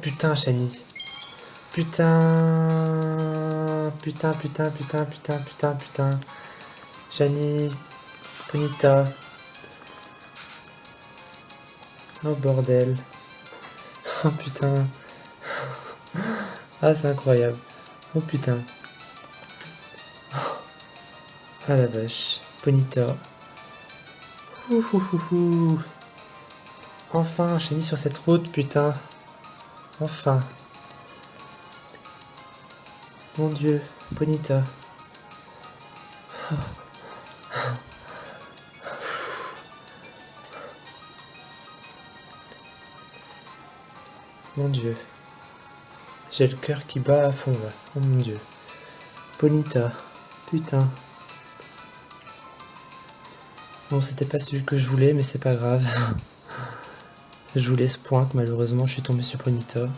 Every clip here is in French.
putain, Shani. Putain. Putain, putain, putain, putain, putain, putain. Shani. Ponyta. Oh bordel. Oh putain. Ah, c'est incroyable. Oh putain. Ah la vache. Ponyta. Ouh, ouh, ouh, ouh. Enfin, Shani sur cette route, putain. Enfin. Mon dieu. Ponyta. Mon dieu. J'ai le cœur qui bat à fond là. Oh mon dieu. Ponyta. Putain. Bon, c'était pas celui que je voulais, mais c'est pas grave. Je voulais ce point que malheureusement je suis tombé sur Ponyta.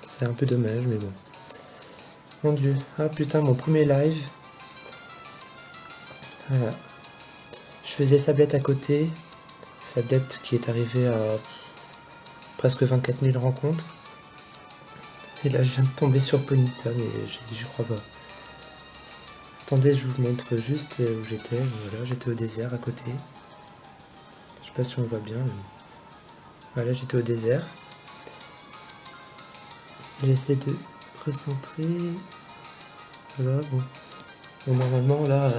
C'est un peu dommage, mais bon. Mon dieu. Ah putain, mon premier live. Voilà. Je faisais Sablette à côté. Sablette qui est arrivée à presque 24 000 rencontres. Et là, je viens de tomber sur Ponyta, mais j'y crois pas. Attendez, je vous montre juste où j'étais. Voilà, j'étais au désert à côté. Je sais pas si on voit bien. Mais... Voilà, j'étais au désert. J'essaie de recentrer. Voilà, bon. Bon, normalement, là,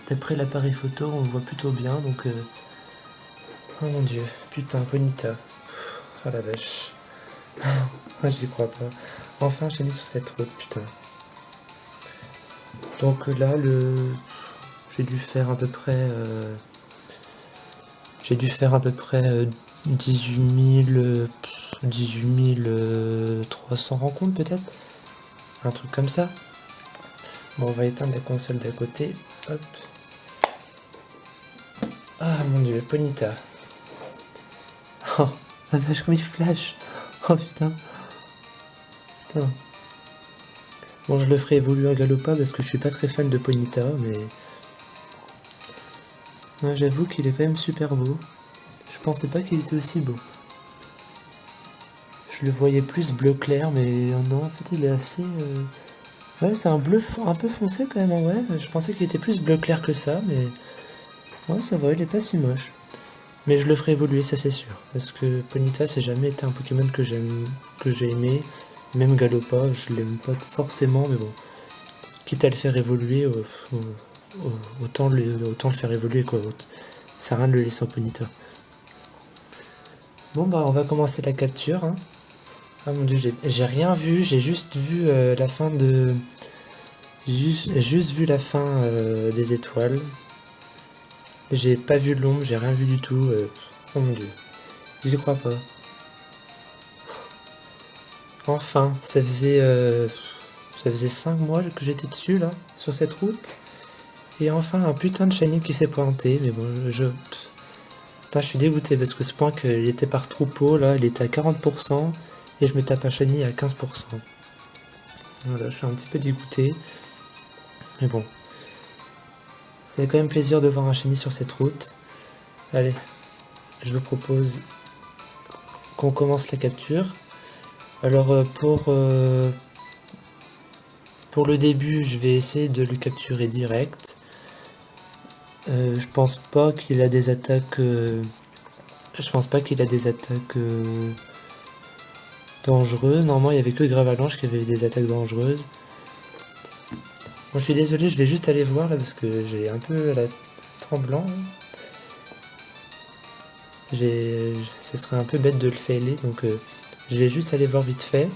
d'après l'appareil photo, on voit plutôt bien, donc... Oh mon dieu, putain, Ponyta. Oh la vache. Ah, j'y crois pas. Enfin, j'ai mis sur cette route, putain. Donc là, j'ai dû faire à peu près... J'ai dû faire à peu près 18 300 rencontres, peut-être. Un truc comme ça. Bon, on va éteindre la console d'à côté. Hop. Ah mon dieu, Ponyta. Oh, la vache, comme il flash. Oh putain. Putain. Bon, je le ferai évoluer à Galopa parce que je suis pas très fan de Ponyta, mais... Non, j'avoue qu'il est quand même super beau. Je pensais pas qu'il était aussi beau. Je le voyais plus bleu clair, mais non, en fait, il est assez... Ouais, c'est un bleu un peu foncé quand même en vrai. Je pensais qu'il était plus bleu clair que ça, mais... Ouais, ça va, il est pas si moche. Mais je le ferai évoluer, ça c'est sûr. Parce que Ponyta, c'est jamais été un Pokémon que j'ai aimé. Même Galopa, je l'aime pas forcément, mais bon. Quitte à le faire évoluer, autant le faire évoluer, quoi. Ça sert à rien de le laisser en Ponyta. Bon, bah, on va commencer la capture, hein. Ah mon dieu, j'ai rien vu, j'ai juste vu la fin de... Juste vu la fin des étoiles. J'ai pas vu l'ombre, j'ai rien vu du tout. Oh mon dieu. J'y crois pas. Enfin, ça faisait 5 mois que j'étais dessus, là, sur cette route. Et enfin, un putain de Shiny qui s'est pointé. Mais bon, Putain, je suis dégoûté parce que ce point qu'il était par troupeau, là, il était à 40%. Et je me tape un Shiny à 15%. Voilà, je suis un petit peu dégoûté. Mais bon. C'est quand même plaisir de voir un Shiny sur cette route. Allez, je vous propose qu'on commence la capture. Alors pour le début, je vais essayer de le capturer direct. Je pense pas qu'il a des attaques. Je pense pas qu'il a des attaques dangereuses. Normalement, il y avait que Gravalanche qui avait des attaques dangereuses. Bon, je suis désolé, je vais juste aller voir là parce que j'ai un peu la tremblant. Ce serait un peu bête de le failer, donc je vais juste aller voir vite fait.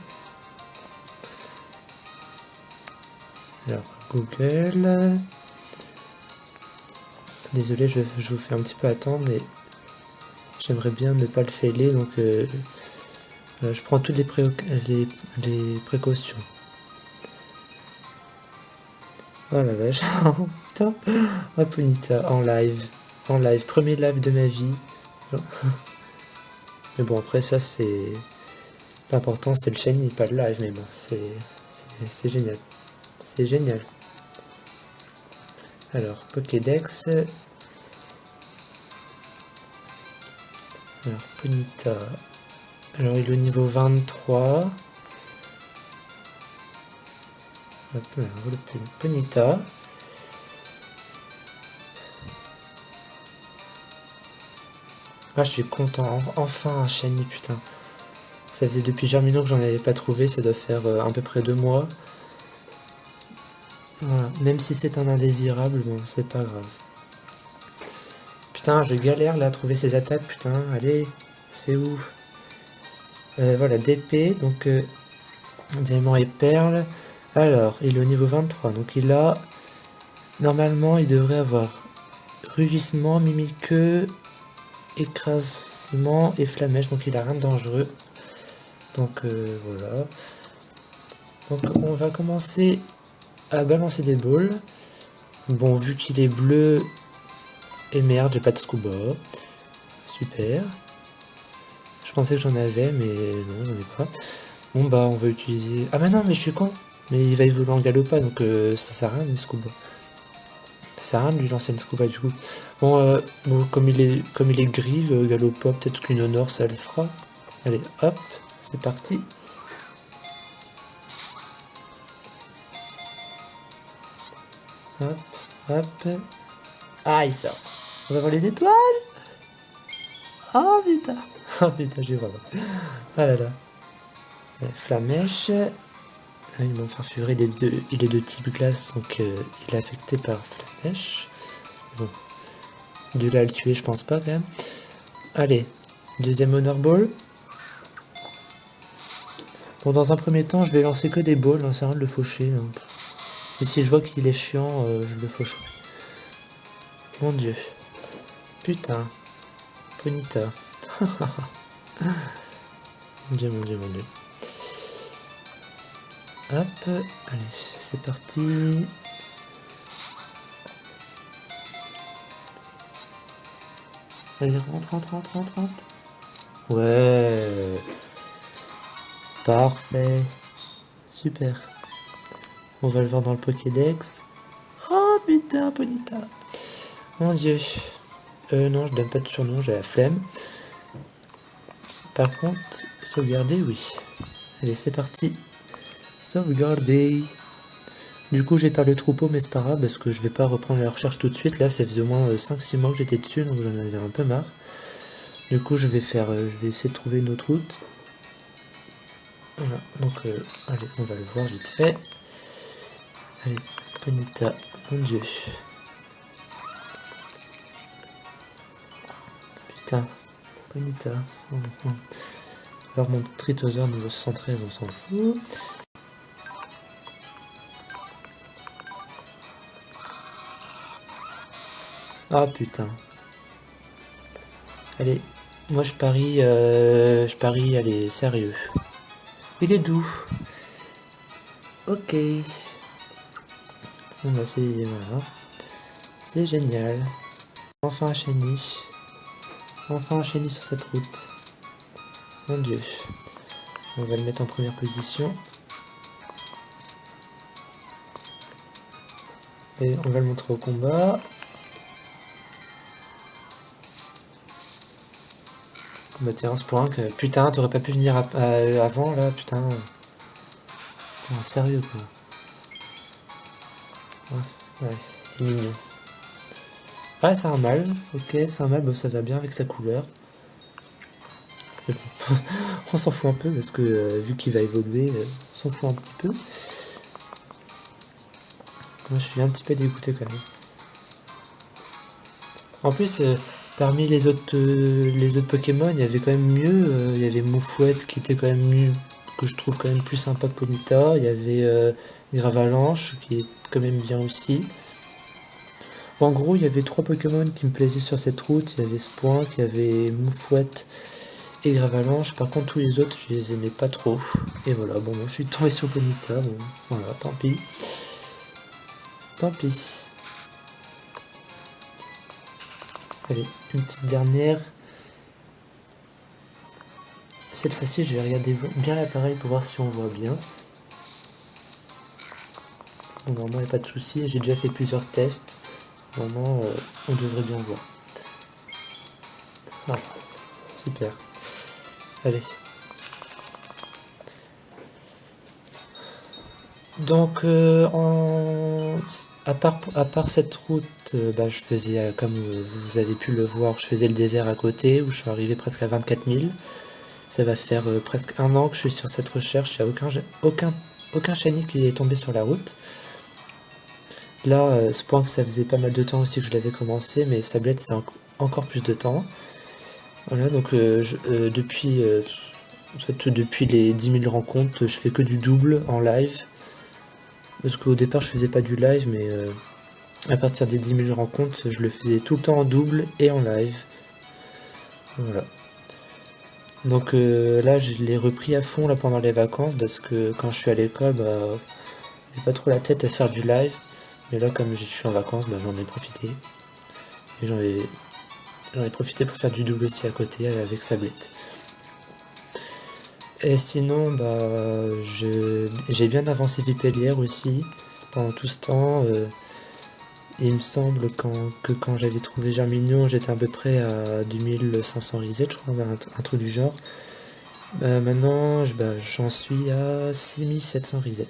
Alors, Google. Désolé, je vous fais un petit peu attendre, mais j'aimerais bien ne pas le failer, donc je prends toutes les précautions. Oh la vache, putain, oh Ponyta, en live, premier live de ma vie. Mais bon, après ça, c'est... L'important, c'est le shiny, pas le live, mais bon, c'est génial. C'est génial. Alors, Pokédex. Alors, Ponyta. Alors, il est au niveau 23. Hop là, on voit le Ponyta. Ah, je suis content. Enfin un shiny, putain. Ça faisait depuis Germino que j'en avais pas trouvé. Ça doit faire à peu près 2 mois. Voilà. Même si c'est un indésirable, bon, c'est pas grave. Putain, je galère là à trouver ces attaques, putain. Allez, c'est où? Voilà, DP, donc diamant et perle. Alors, il est au niveau 23, donc il a... Normalement, il devrait avoir rugissement, mimiqueux, écrasement et flamèche, donc il a rien de dangereux. Donc voilà. Donc on va commencer à balancer des balls. Bon, vu qu'il est bleu, et merde, j'ai pas de scuba. Super. Je pensais que j'en avais, mais non, j'en ai pas. Bon bah on va utiliser... Ah bah non, mais je suis con. Mais il va évoluer en Galopa, donc ça sert à rien une scuba. Ça sert à rien de lui lancer une scuba du coup. Bon, bon comme il est gris, le Galopa, peut-être qu'une Honor ça le fera. Allez, hop, c'est parti. Hop, hop. Ah, il sort. On va voir les étoiles. Oh putain. Oh putain, j'ai vraiment. Ah là là. Flamèche. Ah, mon farfuré, il est de type glace, donc il est affecté par Flamèche. Bon, de là à le tuer, je pense pas quand même. Allez, deuxième Honor Ball. Bon, dans un premier temps, je vais lancer que des balls, hein, c'est rien de le faucher. Hein. Et si je vois qu'il est chiant, je le faucherai. Mon dieu. Putain. Ponyta. Mon dieu, mon dieu, mon dieu. Hop, allez, c'est parti. Allez, rentre. Ouais. Parfait. Super. On va le voir dans le Pokédex. Oh putain, Ponyta. Mon dieu. Non, je donne pas de surnom, j'ai la flemme. Par contre, sauvegarder, oui. Allez, c'est parti. Sauvegarder. Du coup, j'ai pas le troupeau, mais c'est pas grave, parce que je vais pas reprendre la recherche tout de suite. Là, ça faisait au moins 5-6 mois que j'étais dessus, donc j'en avais un peu marre. Du coup, je vais essayer de trouver une autre route. Voilà, donc, allez, on va le voir vite fait. Allez, Ponyta, mon dieu. Putain, Ponyta. Alors, mon Tritosaur niveau 73, on s'en fout. Ah putain. Allez, moi je parie, allez, sérieux. Il est doux. Ok. Bon bah c'est, voilà. C'est génial. Enfin un shiny. Enfin un shiny sur cette route. Mon dieu. On va le mettre en première position. Et on va le montrer au combat. Combattre 11 points. Putain, t'aurais pas pu venir avant là, putain. Putain, sérieux quoi. Ouais, il est mignon. Ah, c'est un mâle. Ok, c'est un mâle, bah, ça va bien avec sa couleur. Mais bon, on s'en fout un peu parce que vu qu'il va évoluer, on s'en fout un petit peu. Moi, je suis un petit peu dégoûté quand même. En plus, parmi les autres Pokémon, il y avait quand même mieux. Il y avait Moufouette qui était quand même mieux, que je trouve quand même plus sympa que Ponyta. Il y avait Gravalanche qui est quand même bien aussi. Bon, en gros, il y avait 3 Pokémon qui me plaisaient sur cette route. Il y avait Spoink, il y avait Moufouette et Gravalanche. Par contre, tous les autres, je les aimais pas trop. Et voilà, bon, moi, je suis tombé sur Ponyta. Bon, voilà, tant pis. Tant pis. Allez, une petite dernière. Cette fois-ci, je vais regarder bien l'appareil pour voir si on voit bien. Bon, normalement, il n'y a pas de souci. J'ai déjà fait plusieurs tests. Normalement, on devrait bien voir. Ah, super. Allez. Donc, à part cette route, bah, je faisais, comme vous avez pu le voir, je faisais le désert à côté, où je suis arrivé presque à 24 000. Ça va faire presque un an que je suis sur cette recherche, il n'y a aucun shiny qui est tombé sur la route. Là, ce point que ça faisait pas mal de temps aussi que je l'avais commencé, mais Sablette, c'est encore plus de temps. Voilà, donc en fait, depuis les 10 000 rencontres, je fais que du double en live. Parce qu'au départ, je faisais pas du live, mais à partir des 10 000 rencontres, je le faisais tout le temps en double et en live. Voilà. Donc là, je l'ai repris à fond là pendant les vacances, parce que quand je suis à l'école, bah, j'ai pas trop la tête à faire du live. Mais là, comme je suis en vacances, bah, j'en ai profité. Et j'en ai profité pour faire du double aussi à côté avec Sablette. Et sinon, bah, j'ai bien avancé Vipellière aussi pendant tout ce temps. Il me semble que quand j'avais trouvé Germignon, j'étais à peu près à 2500 reset, je crois, un truc du genre. Maintenant, bah, j'en suis à 6700 reset.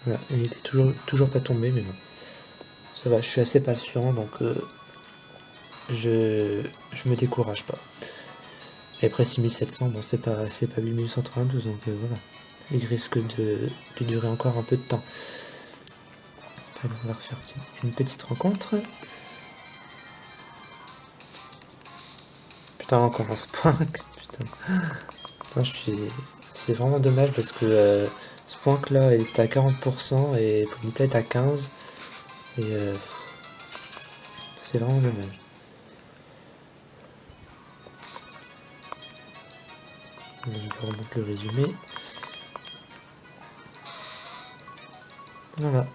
Voilà, et il est toujours pas tombé, mais bon. Ça va, je suis assez patient, donc je me décourage pas. Et après 6700, bon, c'est pas 8192, donc voilà. Il risque de durer encore un peu de temps. Alors, on va refaire une petite rencontre. Putain, encore un Spoink. Putain, c'est vraiment dommage parce que Spoink là, il est à 40% et Ponyta est à 15%. Et c'est vraiment dommage. Je vous remonte le résumé. Voilà.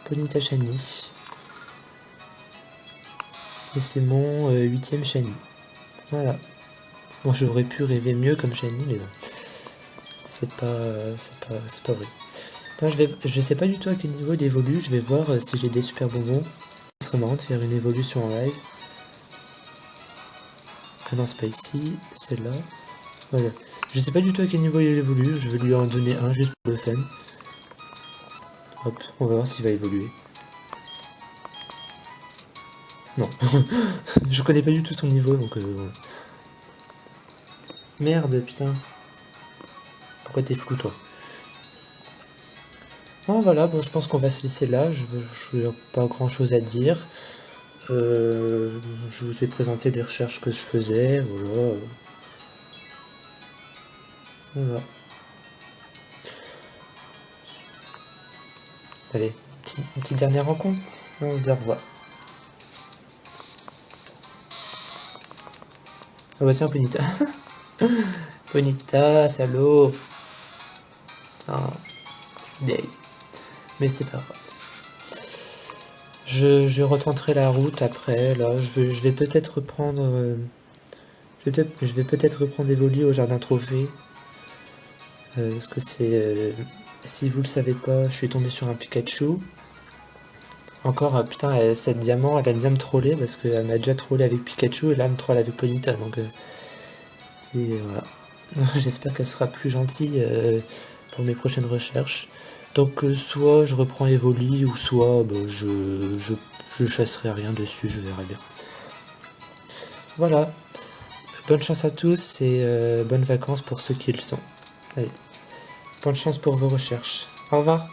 Ponyta Shiny. Et c'est mon 8ème Shiny. Voilà. Bon, j'aurais pu rêver mieux comme Shiny, mais bon. C'est pas vrai. Attends, je sais pas du tout à quel niveau il évolue. Je vais voir si j'ai des super bonbons. Ce serait marrant de faire une évolution en live. Ah non, c'est pas ici, c'est là. Voilà. Je sais pas du tout à quel niveau il évolue. Je vais lui en donner un juste pour le fun. Hop, on va voir s'il va évoluer. Non. Je connais pas du tout son niveau, donc voilà. Merde, putain. Pourquoi t'es flou, toi? Bon, voilà, bon, je pense qu'on va se laisser là. Je n'ai pas grand chose à dire. Je vous ai présenté les recherches que je faisais. Voilà. Voilà. Allez, une petite dernière rencontre. Et on se dit au revoir. Ah bah tiens, Ponita. Ponita, salaud. Putain, je suis deg. Mais c'est pas grave. Je retenterai la route après. Là, je vais peut-être reprendre. Je vais peut-être reprendre Evoli au jardin trophée. Parce que c'est. Si vous le savez pas, je suis tombé sur un Pikachu. Encore, putain, cette diamant, elle aime bien me troller parce qu'elle m'a déjà trollé avec Pikachu et là, elle me troll avec Ponyta. Donc, c'est. Voilà. J'espère qu'elle sera plus gentille pour mes prochaines recherches. Donc, soit je reprends Evoli ou soit bah, je chasserai rien dessus, je verrai bien. Voilà. Bonne chance à tous et bonnes vacances pour ceux qui le sont. Allez. Bonne chance pour vos recherches. Au revoir.